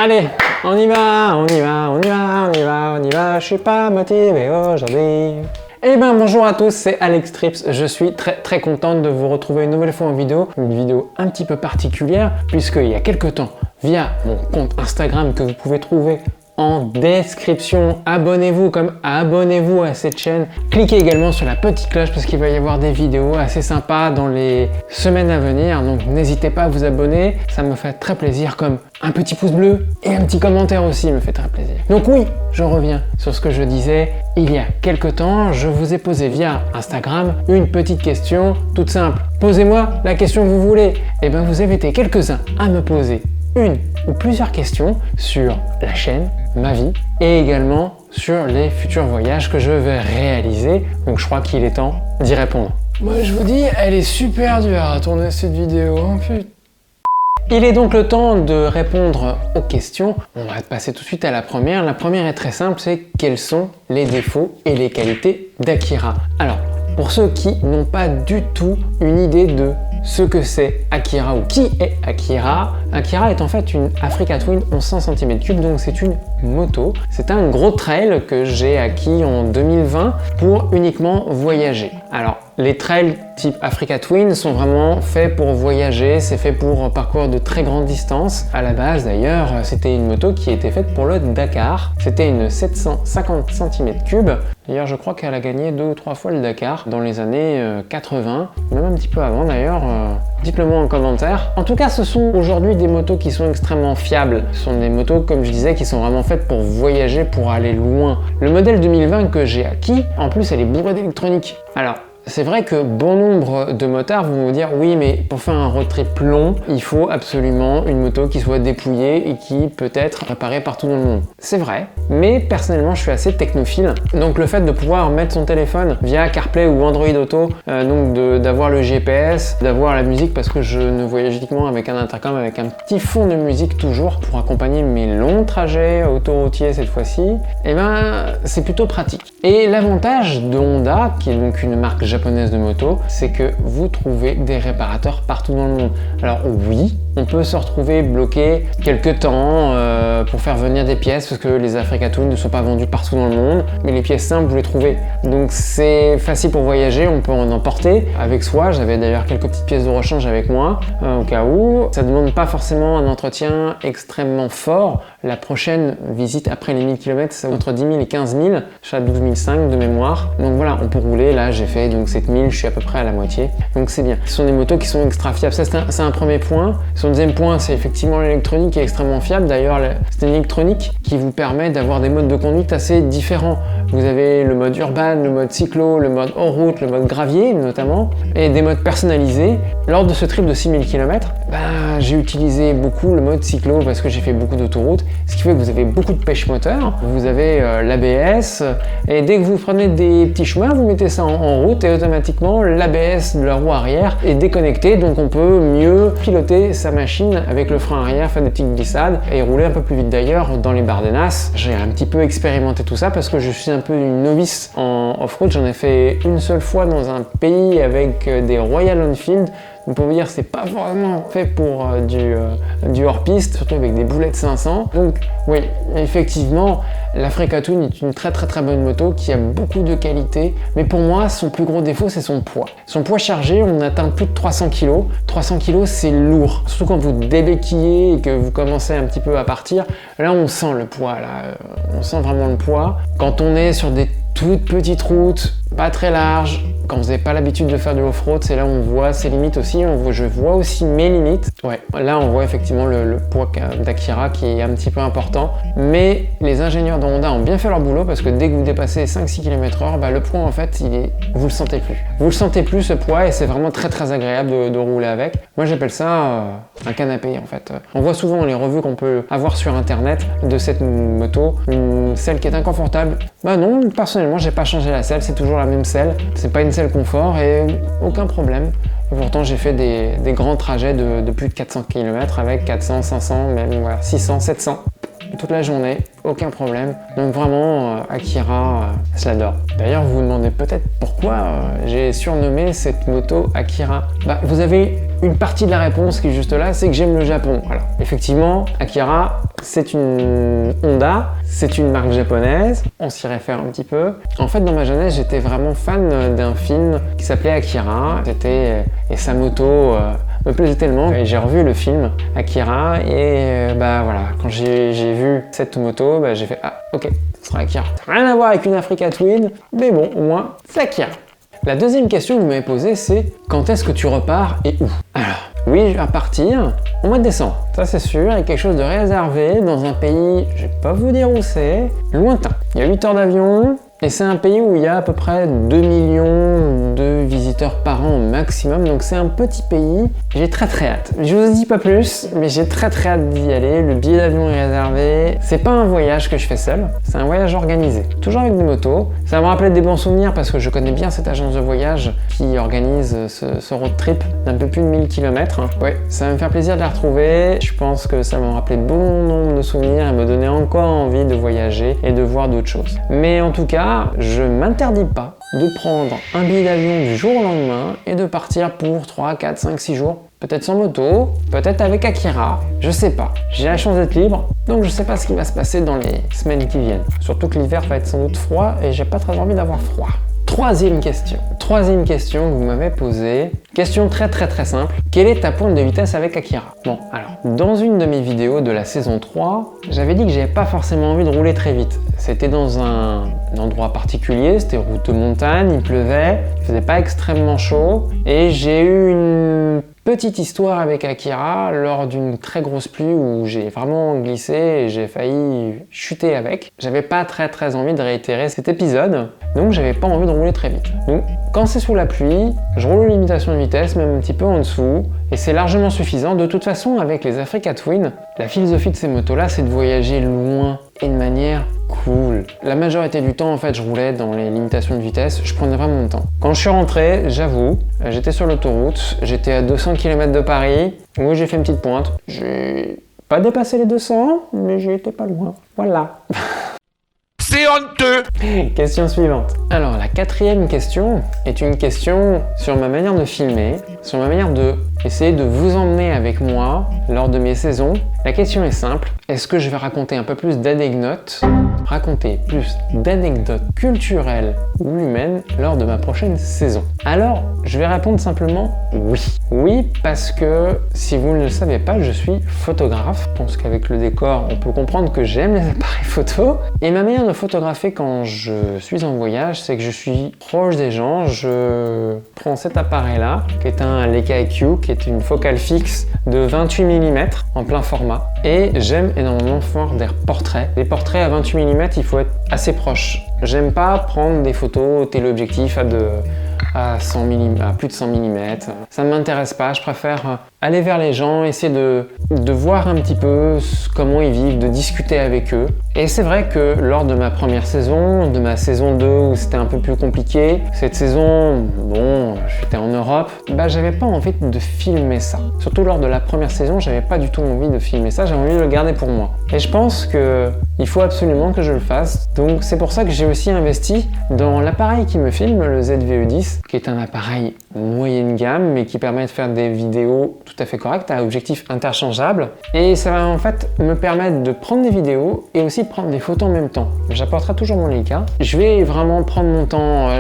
Allez, on y va, on y va, on y va, on y va, on y va, je suis pas motivé aujourd'hui. Eh ben bonjour à tous, c'est Alex Trips, je suis très contente de vous retrouver une nouvelle fois en vidéo, une vidéo un petit peu particulière, puisqu'il y a quelques temps, via mon compte Instagram que vous pouvez trouver en description, abonnez-vous à cette chaîne, cliquez également sur la petite cloche parce qu'il va y avoir des vidéos assez sympas dans les semaines à venir, donc n'hésitez pas à vous abonner, ça me fait très plaisir, comme un petit pouce bleu et un petit commentaire aussi me fait très plaisir. Donc oui, je reviens sur ce que je disais, il y a quelques temps, je vous ai posé via Instagram une petite question toute simple. Posez-moi la question que vous voulez. Et bien vous avez été quelques-uns à me poser une ou plusieurs questions sur la chaîne, ma vie et également sur les futurs voyages que je vais réaliser. Donc je crois qu'il est temps d'y répondre. Moi je vous dis, elle est super dure à tourner cette vidéo, oh, putain. Il est donc le temps de répondre aux questions. On va passer tout de suite à la première. La première est très simple, c'est quels sont les défauts et les qualités d'Akira. Alors, pour ceux qui n'ont pas du tout une idée de ce que c'est Akira ou qui est Akira, Akira est en fait une Africa Twin 1100 cm3, donc c'est une moto. C'est un gros trail que j'ai acquis en 2020 pour uniquement voyager. Alors, les trails type Africa Twin sont vraiment faits pour voyager, c'est fait pour parcourir de très grandes distances. À la base d'ailleurs, c'était une moto qui était faite pour le Dakar. C'était une 750 cm3. D'ailleurs, je crois qu'elle a gagné 2 ou 3 fois le Dakar dans les années 80, même un petit peu avant d'ailleurs. Dites-le moi en commentaire. En tout cas, ce sont aujourd'hui des motos qui sont extrêmement fiables. Ce sont des motos, comme je disais, qui sont vraiment faites pour voyager, pour aller loin. Le modèle 2020 que j'ai acquis, en plus, elle est bourrée d'électronique. Alors, c'est vrai que bon nombre de motards vont vous dire oui, mais pour faire un road trip long, il faut absolument une moto qui soit dépouillée et qui peut être réparée partout dans le monde. C'est vrai, mais personnellement je suis assez technophile, donc le fait de pouvoir mettre son téléphone via CarPlay ou Android Auto, donc d'avoir le GPS, d'avoir la musique, parce que je ne voyage uniquement avec un intercom, avec un petit fond de musique toujours pour accompagner mes longs trajets autoroutiers cette fois-ci, et ben c'est plutôt pratique. Et l'avantage de Honda, qui est donc une marque japonaise de moto, c'est que vous trouvez des réparateurs partout dans le monde. Alors oui, on peut se retrouver bloqué quelques temps pour faire venir des pièces parce que les Africa Twin ne sont pas vendus partout dans le monde, mais les pièces simples vous les trouvez. Donc c'est facile pour voyager, on peut en emporter avec soi. J'avais d'ailleurs quelques petites pièces de rechange avec moi au cas où. Ça ne demande pas forcément un entretien extrêmement fort. La prochaine visite après les 1000 km, c'est entre 10 000 et 15 000. Je suis à 12 500 de mémoire. Donc voilà, on peut rouler. Là, j'ai fait donc 7000, je suis à peu près à la moitié. Donc c'est bien. Ce sont des motos qui sont extra fiables. Ça, c'est un premier point. Son deuxième point, c'est effectivement l'électronique qui est extrêmement fiable. D'ailleurs, c'est une électronique qui vous permet d'avoir des modes de conduite assez différents. Vous avez le mode urbain, le mode cyclo, le mode hors route, le mode gravier notamment, et des modes personnalisés. Lors de ce trip de 6000 km, j'ai utilisé beaucoup le mode cyclo parce que j'ai fait beaucoup d'autoroutes, ce qui fait que vous avez beaucoup de pêche moteur, vous avez l'ABS, et dès que vous prenez des petits chemins, vous mettez ça en route et automatiquement l'ABS de la roue arrière est déconnecté, donc on peut mieux piloter sa machine avec le frein arrière, faire des petites glissades et rouler un peu plus vite. D'ailleurs, dans les Bardenas, j'ai un petit peu expérimenté tout ça parce que je suis un peu une novice en off-road. J'en ai fait une seule fois dans un pays avec des Royal Enfield. Donc pour vous dire, c'est pas vraiment fait pour du hors-piste, surtout avec des boulettes 500. Donc oui, effectivement, l'Africa Twin est une très bonne moto qui a beaucoup de qualité. Mais pour moi, son plus gros défaut, c'est son poids. Son poids chargé, on atteint plus de 300 kg. 300 kg, c'est lourd. Surtout quand vous débéquillez et que vous commencez un petit peu à partir. Là, on sent le poids. Là, on sent vraiment le poids. Quand on est sur des toutes petites routes, pas très larges, quand vous n'avez pas l'habitude de faire du off-road, c'est là où on voit ses limites aussi, je vois aussi mes limites. Ouais, là on voit effectivement le poids d'Akira qui est un petit peu important, mais les ingénieurs de Honda ont bien fait leur boulot parce que dès que vous dépassez 5-6 km/h, le poids en fait, vous le sentez plus. Vous le sentez plus ce poids et c'est vraiment très agréable de rouler avec. Moi j'appelle ça un canapé en fait. On voit souvent dans les revues qu'on peut avoir sur internet de cette moto, une selle qui est inconfortable. Non, personnellement j'ai pas changé la selle, c'est toujours la même selle. C'est pas une selle confort et aucun problème. Et pourtant j'ai fait des grands trajets de plus de 400 km avec 400, 500, même 600, 700 toute la journée, aucun problème. Donc vraiment, Akira, je l'adore. D'ailleurs, vous vous demandez peut-être pourquoi j'ai surnommé cette moto Akira. Vous avez une partie de la réponse qui est juste là, c'est que j'aime le Japon. Voilà. Effectivement, Akira, c'est une Honda, c'est une marque japonaise, on s'y réfère un petit peu. En fait, dans ma jeunesse, j'étais vraiment fan d'un film qui s'appelait Akira. Et sa moto me plaisait tellement. Et j'ai revu le film Akira et bah voilà, quand j'ai vu cette moto, bah, j'ai fait ah ok, ce sera Akira. Ça n'a rien à voir avec une Africa Twin, mais bon, au moins, c'est Akira. La deuxième question que vous m'avez posée, c'est quand est-ce que tu repars et où? Alors, oui, je vais repartir au mois de décembre. Ça, c'est sûr, il y a quelque chose de réservé dans un pays, je vais pas vous dire où c'est, lointain. Il y a 8 heures d'avion et c'est un pays où il y a à peu près 2 millions de visiteurs par an au maximum. Donc, c'est un petit pays. J'ai très hâte. Je vous dis pas plus, mais j'ai très hâte d'y aller. Le billet d'avion est réservé. C'est pas un voyage que je fais seul, c'est un voyage organisé. Toujours avec des motos. Ça va me rappeler des bons souvenirs parce que je connais bien cette agence de voyage qui organise ce road trip d'un peu plus de 1000 km. Ouais, ça va me faire plaisir de la retrouver. Je pense que ça va me rappeler bon nombre de souvenirs et me donner encore envie de voyager et de voir d'autres choses. Mais en tout cas, je m'interdis pas de prendre un billet d'avion du jour au lendemain et de partir pour 3, 4, 5, 6 jours. Peut-être sans moto, peut-être avec Akira, je sais pas. J'ai la chance d'être libre, donc je sais pas ce qui va se passer dans les semaines qui viennent. Surtout que l'hiver va être sans doute froid et j'ai pas très envie d'avoir froid. Troisième question que vous m'avez posée. Question très simple. Quelle est ta pointe de vitesse avec Akira? Bon, alors, dans une de mes vidéos de la saison 3, j'avais dit que j'avais pas forcément envie de rouler très vite. C'était dans un endroit particulier, c'était route de montagne, il pleuvait, il faisait pas extrêmement chaud, et j'ai eu une petite histoire avec Akira lors d'une très grosse pluie où j'ai vraiment glissé et j'ai failli chuter avec. J'avais pas très envie de réitérer cet épisode, donc j'avais pas envie de rouler très vite. Donc quand c'est sous la pluie, je roule aux limitations de vitesse, même un petit peu en dessous, et c'est largement suffisant. De toute façon, avec les Africa Twin, la philosophie de ces motos-là, c'est de voyager loin et de manière cool. La majorité du temps, en fait, je roulais dans les limitations de vitesse, je prenais vraiment mon temps. Quand je suis rentré, j'avoue, j'étais sur l'autoroute, j'étais à 200 km de Paris, oui, j'ai fait une petite pointe. J'ai pas dépassé les 200, mais j'y étais pas loin. Voilà. C'est honteux! Question suivante. Alors, la quatrième question est une question sur ma manière de filmer, sur ma manière de essayer de vous emmener avec moi lors de mes saisons. La question est simple. Est-ce que je vais raconter un peu plus d'anecdotes, culturelles ou humaines lors de ma prochaine saison? Alors, je vais répondre simplement oui. Oui, parce que si vous ne le savez pas, je suis photographe. Je pense qu'avec le décor, on peut comprendre que j'aime les appareils photo. Et ma manière de photographier quand je suis en voyage, c'est que je suis proche des gens. Je prends cet appareil-là, qui est un Leica IQ, qui est une focale fixe de 28 mm en plein format. Et j'aime énormément faire des portraits. Les portraits à 28 mm, il faut être assez proche. J'aime pas prendre des photos téléobjectifs à plus de 100 mm. Ça ne m'intéresse pas, je préfère aller vers les gens, essayer de voir un petit peu comment ils vivent, de discuter avec eux. Et c'est vrai que lors de ma première saison, de ma saison 2 où c'était un peu plus compliqué, cette saison, bon, j'étais en Europe, bah j'avais pas envie de filmer ça. Surtout lors de la première saison, j'avais pas du tout envie de filmer ça, j'avais envie de le garder pour moi. Et je pense que il faut absolument que je le fasse. Donc c'est pour ça que j'ai aussi investi dans l'appareil qui me filme, le ZVE10, qui est un appareil moyenne gamme, mais qui permet de faire des vidéos tout à fait correctes à objectif interchangeable. Et ça va en fait me permettre de prendre des vidéos et aussi de prendre des photos en même temps. J'apporterai toujours mon Leica. Je vais vraiment prendre mon temps.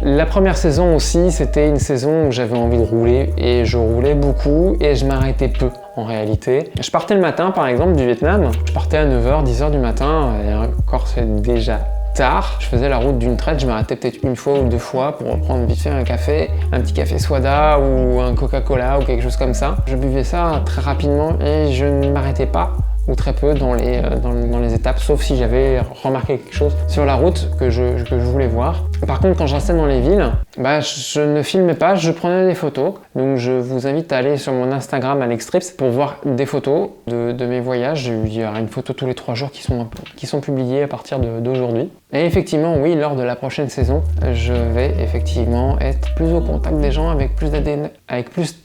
La première saison aussi, c'était une saison où j'avais envie de rouler et je roulais beaucoup et je m'arrêtais peu. En réalité, je partais le matin par exemple du Vietnam, je partais à 9h, 10h du matin, et encore c'est déjà tard. Je faisais la route d'une traite, je m'arrêtais peut-être une fois ou deux fois pour prendre vite fait un café, un petit café soda ou un Coca-Cola ou quelque chose comme ça. Je buvais ça très rapidement et je ne m'arrêtais pas ou très peu dans les étapes, sauf si j'avais remarqué quelque chose sur la route que je voulais voir. Par contre, quand je restais dans les villes, bah, je ne filmais pas, je prenais des photos. Donc je vous invite à aller sur mon Instagram AlexTrips pour voir des photos de mes voyages. Il y aura une photo tous les 3 jours qui sont publiées à partir d'aujourd'hui. Et effectivement, oui, lors de la prochaine saison, je vais effectivement être plus au contact des gens avec plus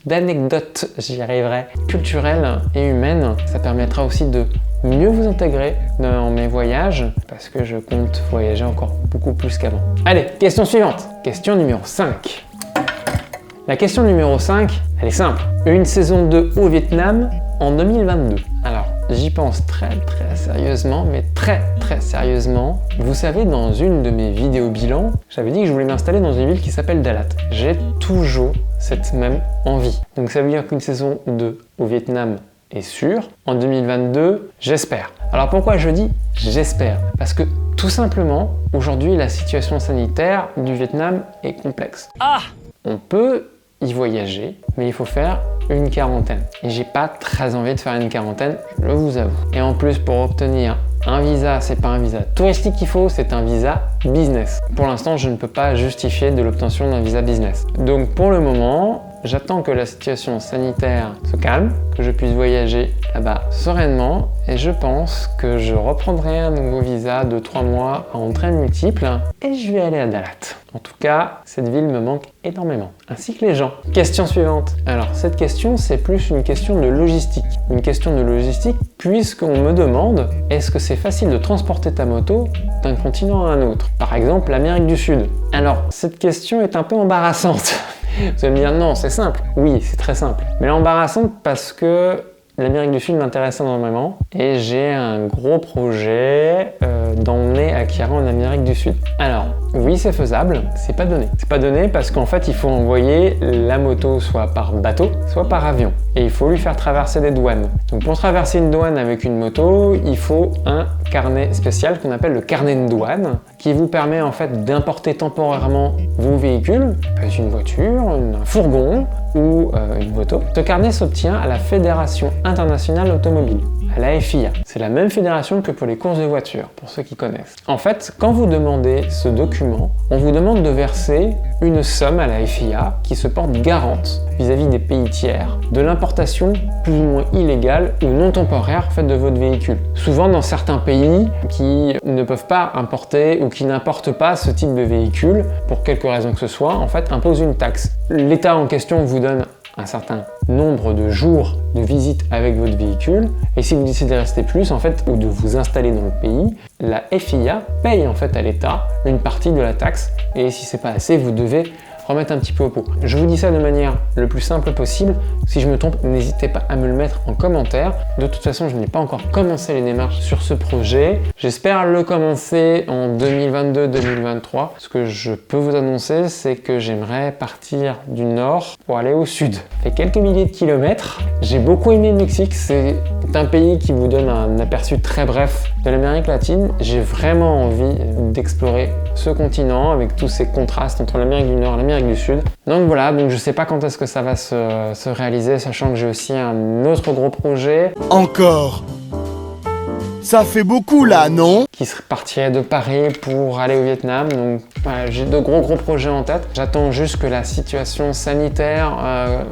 d'anecdotes, j'y arriverai, culturelles et humaines. Ça permettra aussi de mieux vous intégrer dans mes voyages parce que je compte voyager encore beaucoup plus qu'avant. Allez, question suivante. Question numéro 5. La question numéro 5, elle est simple. Une saison 2 au Vietnam en 2022. Alors, j'y pense très sérieusement, mais très sérieusement. Vous savez, dans une de mes vidéos bilan, j'avais dit que je voulais m'installer dans une ville qui s'appelle Dalat. J'ai toujours cette même envie. Donc ça veut dire qu'une saison 2 au Vietnam est sûre. En 2022, j'espère. Alors pourquoi je dis j'espère? Parce que tout simplement, aujourd'hui, la situation sanitaire du Vietnam est complexe. On peut y voyager, mais il faut faire une quarantaine. Et j'ai pas très envie de faire une quarantaine, je vous avoue. Et en plus, pour obtenir un visa, c'est pas un visa touristique qu'il faut, c'est un visa business. Pour l'instant, je ne peux pas justifier de l'obtention d'un visa business. Donc pour le moment, j'attends que la situation sanitaire se calme, que je puisse voyager là-bas sereinement et je pense que je reprendrai un nouveau visa de 3 mois à entrée multiple et je vais aller à Dalat. En tout cas, cette ville me manque énormément, ainsi que les gens. Question suivante. Alors, cette question, c'est plus une question de logistique. Une question de logistique puisqu'on me demande est-ce que c'est facile de transporter ta moto d'un continent à un autre? Par exemple, l'Amérique du Sud. Alors, cette question est un peu embarrassante. Vous allez me dire non, c'est simple. Oui, c'est très simple. Mais embarrassante parce que l'Amérique du Sud m'intéresse énormément et j'ai un gros projet d'emmener Akira en Amérique du Sud. Alors, oui, c'est faisable, c'est pas donné. C'est pas donné parce qu'en fait, il faut envoyer la moto soit par bateau, soit par avion. Et il faut lui faire traverser des douanes. Donc pour traverser une douane avec une moto, il faut un carnet spécial qu'on appelle le carnet de douane qui vous permet en fait d'importer temporairement vos véhicules, une voiture, un fourgon ou une moto. Ce carnet s'obtient à la Fédération internationale automobile, à la FIA. C'est la même fédération que pour les courses de voitures, pour ceux qui connaissent. En fait, quand vous demandez ce document, on vous demande de verser une somme à la FIA qui se porte garante vis-à-vis des pays tiers de l'importation plus ou moins illégale ou non temporaire faite de votre véhicule. Souvent dans certains pays qui ne peuvent pas importer ou qui n'importent pas ce type de véhicule, pour quelque raison que ce soit, en fait imposent une taxe. L'État en question vous donne un certain nombre de jours de visite avec votre véhicule et si vous décidez de rester plus en fait ou de vous installer dans le pays, la FIA paye en fait à l'État une partie de la taxe et si c'est pas assez, vous devez remettre un petit peu au pot. Je vous dis ça de manière le plus simple possible. Si je me trompe, n'hésitez pas à me le mettre en commentaire. De toute façon, je n'ai pas encore commencé les démarches sur ce projet. J'espère le commencer en 2022-2023. Ce que je peux vous annoncer, c'est que j'aimerais partir du nord pour aller au sud. Ça fait quelques milliers de kilomètres. J'ai beaucoup aimé le Mexique. C'est un pays qui vous donne un aperçu très bref de l'Amérique latine. J'ai vraiment envie d'explorer ce continent avec tous ces contrastes entre l'Amérique du Nord et l'Amérique du Sud. Donc voilà, donc je sais pas quand est-ce que ça va se réaliser, sachant que j'ai aussi un autre gros projet. Encore? Ça fait beaucoup là, non? Qui partirait de Paris pour aller au Vietnam. Donc voilà, j'ai de gros projets en tête. J'attends juste que la situation sanitaire,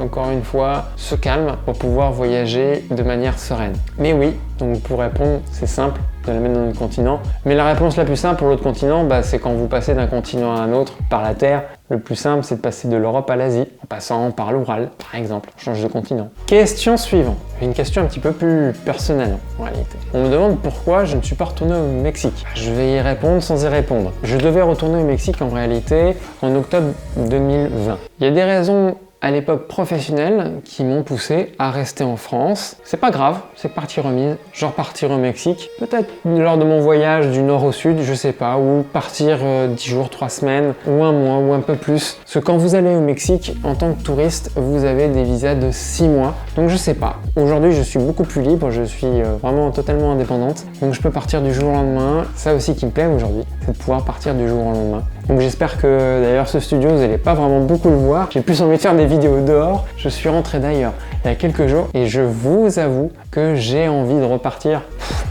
encore une fois, se calme pour pouvoir voyager de manière sereine. Mais oui, donc pour répondre, c'est simple de la mettre dans notre continent. Mais la réponse la plus simple pour l'autre continent, c'est quand vous passez d'un continent à un autre par la Terre. Le plus simple, c'est de passer de l'Europe à l'Asie, en passant par l'Oural, par exemple. On change de continent. Question suivante. Une question un petit peu plus personnelle, en réalité. On me demande pourquoi je ne suis pas retourné au Mexique. Je vais y répondre sans y répondre. Je devais retourner au Mexique, en réalité, en octobre 2020. Il y a des raisons à l'époque professionnelle qui m'ont poussé à rester en France. C'est pas grave, c'est partie remise. Je repartirai au Mexique. Peut-être lors de mon voyage du nord au sud, je sais pas, ou partir 10 jours, 3 semaines, ou un mois, ou un peu plus. Parce que quand vous allez au Mexique, en tant que touriste, vous avez des visas de 6 mois. Donc je sais pas. Aujourd'hui, je suis beaucoup plus libre, je suis vraiment totalement indépendante. Donc je peux partir du jour au lendemain. Ça aussi qui me plaît aujourd'hui, c'est de pouvoir partir du jour au lendemain. Donc j'espère que d'ailleurs ce studio, vous n'allez pas vraiment beaucoup le voir. J'ai plus envie de faire des vidéos dehors. Je suis rentré d'ailleurs il y a quelques jours et je vous avoue que j'ai envie de repartir.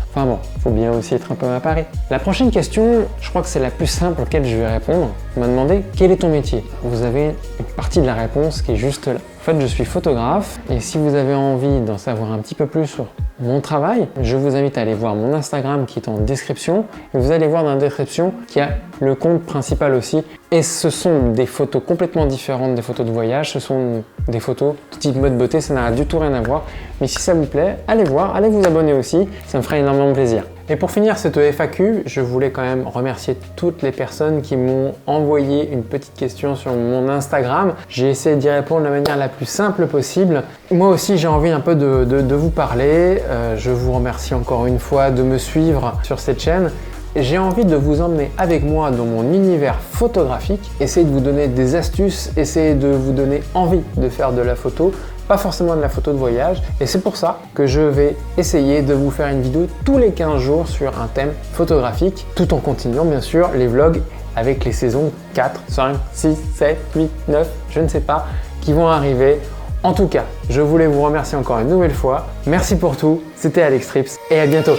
Enfin bon, faut bien aussi être un peu à Paris. La prochaine question, je crois que c'est la plus simple auquel je vais répondre. On m'a demandé quel est ton métier. Vous avez une partie de la réponse qui est juste là. En fait, je suis photographe et si vous avez envie d'en savoir un petit peu plus sur mon travail, je vous invite à aller voir mon Instagram qui est en description. Et vous allez voir dans la description qu'il y a le compte principal aussi Et ce sont des photos complètement différentes des photos de voyage, ce sont des photos de type mode beauté, ça n'a du tout rien à voir. Mais si ça vous plaît, allez voir, allez vous abonner aussi, ça me ferait énormément plaisir. Et pour finir cette FAQ, je voulais quand même remercier toutes les personnes qui m'ont envoyé une petite question sur mon Instagram. J'ai essayé d'y répondre de la manière la plus simple possible. Moi aussi, j'ai envie un peu de vous parler. Je vous remercie encore une fois de me suivre sur cette chaîne. J'ai envie de vous emmener avec moi dans mon univers photographique, essayer de vous donner des astuces, essayer de vous donner envie de faire de la photo, pas forcément de la photo de voyage. Et c'est pour ça que je vais essayer de vous faire une vidéo tous les 15 jours sur un thème photographique, tout en continuant bien sûr les vlogs avec les saisons 4, 5, 6, 7, 8, 9, je ne sais pas, qui vont arriver. En tout cas, je voulais vous remercier encore une nouvelle fois. Merci pour tout, c'était Alex Trips et à bientôt.